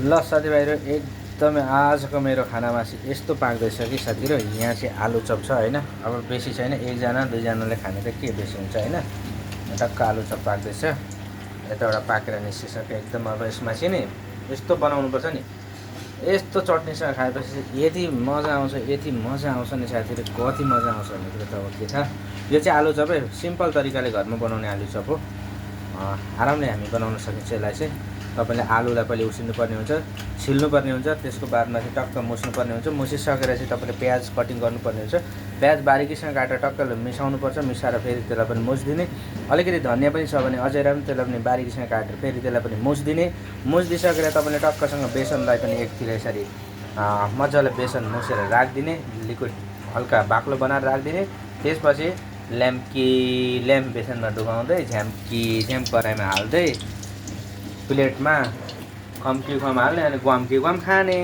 ल साथीभाइहरू एकदमै आजको मेरो खानामा चाहिँ यस्तो पाक्दैछ कि साथीहरू, यहाँ चाहिँ आलु चप छ होइन। अब बेसी छैन, एकजना दुईजनाले खाने त के बेसी हुन्छ होइन। टक्क आलु चप पाक्दैछ, यताबाट पाकेर निस्किसक्यो एकदम। अब यसमा चाहिँ नि यस्तो बनाउनुपर्छ नि, यस्तो चटनीसँग खाएपछि यति मजा आउँछ, यति मजा आउँछ नि साथीहरू, कति मजा आउँछ भन्ने कुरो त अब के छ। यो चाहिँ आलु चपै सिम्पल तरिकाले घरमा बनाउने आलु चप हो। आरामले हामी बनाउन सकिन्छ यसलाई चाहिँ। तपाईँले आलुलाई पहिले उसिन्नुपर्ने हुन्छ, छिल्नुपर्ने हुन्छ, त्यसको बादमा चाहिँ टक्क मुस्नुपर्ने हुन्छ। मुसिसकेर चाहिँ तपाईँले प्याज कटिङ गर्नुपर्ने हुन्छ। प्याज बारिकीसँग काटेर टक्क मिसाउनुपर्छ, मिसाएर फेरि त्यसलाई पनि मुछिदिने। अलिकति धनियाँ पनि छ भने अझै राम्रो, त्यसलाई पनि बारिकीसँग काटेर फेरि त्यसलाई पनि मुछिदिने। मुछिदिइसकेर तपाईँले टक्कसँग बेसनलाई पनि एकतिर यसरी मजाले बेसन मुछेर राखिदिने, लिक्विड हल्का बाक्लो बनाएर राखिदिने। त्यसपछि ल्याम्प बेसनमा डुबाउँदै झ्याम कराईमा हाल्दै प्लेटमा खम्की हाल्ने अनि ग्वाम खाने।